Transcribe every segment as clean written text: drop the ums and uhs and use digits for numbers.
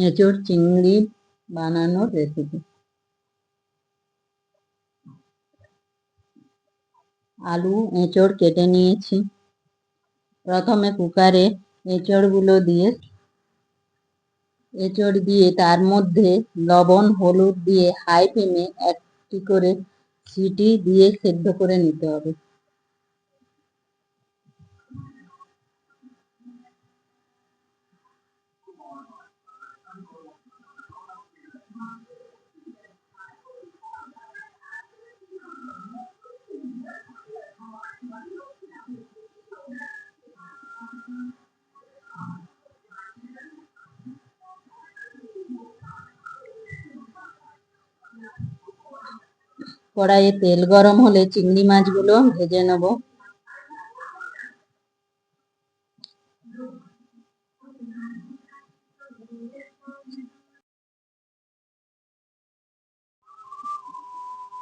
এঁচোড় চিংড়ি বানানোর রেসিপি। আলু এঁচোড় কেটে নিয়েছি। প্রথমে কুকারে এঁচোড়গুলো দিয়ে তার মধ্যে লবণ হলুদ দিয়ে হাই ফ্লেমে একটি করে সিটি দিয়ে সেদ্ধ করে নিতে হবে। কড়াইয়ে তেল গরম হলে চিংড়ি মাছগুলো ভেজে নেব।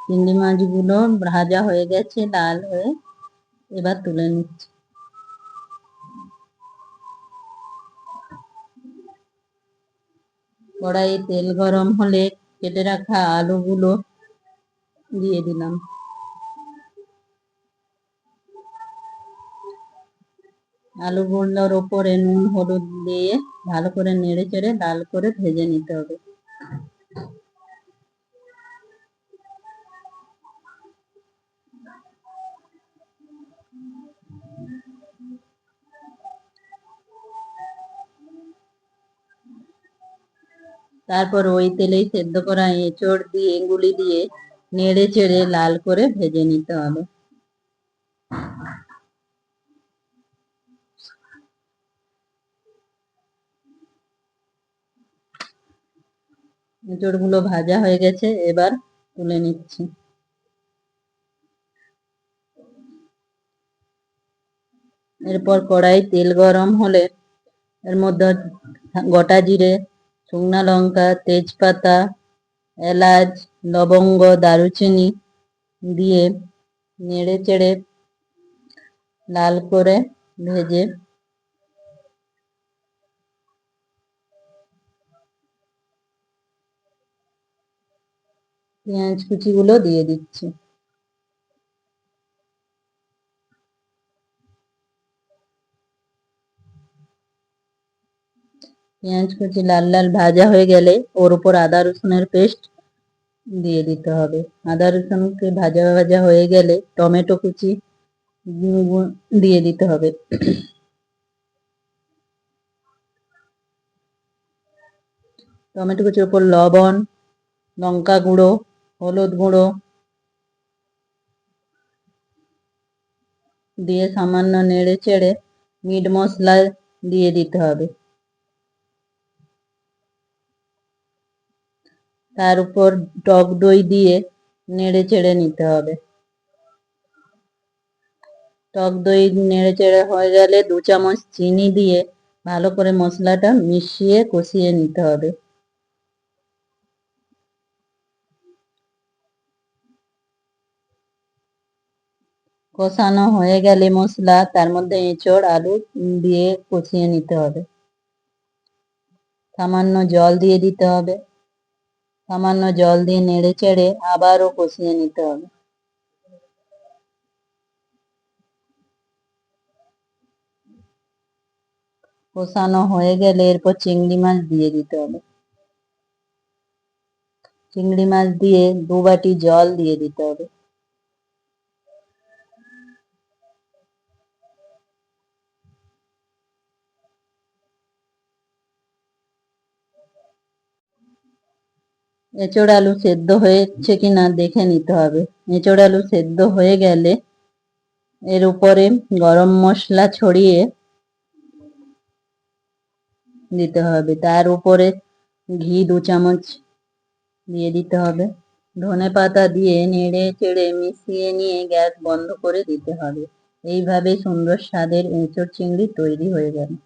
চিংড়ি মাছগুলো ভাজা হয়ে গেছে, লাল হয়ে, এবার তুলে নিচ্ছি। কড়াইয়ে তেল গরম হলে কেটে রাখা আলুগুলো দিয়ে দিলাম। আলুগুলোর ওপরে নুন হলুদ দিয়ে ভালো করে নেড়ে চেড়ে লাল করে ভেজে নিতে হবে। তারপর ওই তেলেই সেদ্ধ করা এঁচোড় দিয়ে এগুলি দিয়ে নেড়ে চেড়ে লাল করে ভেজে নিতে হবে। এঁচোড়গুলো ভাজা হয়ে গেছে, এবার তুলে নিচ্ছি। এরপর কড়াই তেল গরম হলে এর মধ্যে গোটা জিরে, শুকনা লঙ্কা, তেজপাতা, এলাচ, লবঙ্গ, দারুচিনি দিয়ে নেড়ে চেড়ে লাল করে ভেজে পেঁয়াজ কুচিগুলো দিয়ে দিচ্ছি। পেঁয়াজ কুচি লাল লাল ভাজা হয়ে গেলে ওর উপর আদা রসুনের পেস্ট দিয়ে দিতে হবে। আদা রসুনকে ভাজা ভাজা হয়ে গেলে টমেটো কুচি দিয়ে দিতে হবে। টমেটো কুচির উপর লবণ, লঙ্কা গুঁড়ো, হলুদ গুঁড়ো দিয়ে সামান্য নেড়ে চেড়ে মিট মশলা দিয়ে দিতে হবে। তার উপর টক দই দিয়ে নেড়ে চেড়ে নিতে হবে। টক দই নেড়ে চেড়ে হয়ে গেলে 2 চামচ চিনি দিয়ে ভালো করে মশলাটা মিশিয়ে কষিয়ে নিতে হবে। কষানো হয়ে গেলে মশলা তার মধ্যে এঁচোড় আলু দিয়ে কষিয়ে নিতে হবে। সামান্য জল দিয়ে দিতে হবে। সামান্য জল দিয়ে নেড়ে চেড়ে আবারও কষিয়ে নিতে হবে। কষানো হয়ে গেলে এরপর চিংড়ি মাছ দিয়ে দিতে হবে। চিংড়ি মাছ দিয়ে 2 বাটি জল দিয়ে দিতে হবে। এঁচোড় আলু সেদ্ধ হয়েছে কিনা দেখে নিতে হবে। এঁচোড় আলু সেদ্ধ হয়ে গেলে এর উপরে গরম মশলা ছড়িয়ে দিতে হবে। তার উপরে ঘি 2 চামচ দিয়ে দিতে হবে। ধনেপাতা দিয়ে নেড়ে চেড়ে মিশিয়ে নিয়ে গ্যাস বন্ধ করে দিতে হবে। এইভাবে সুন্দর স্বাদের এঁচোড় চিংড়ি তৈরি হয়ে যাবে।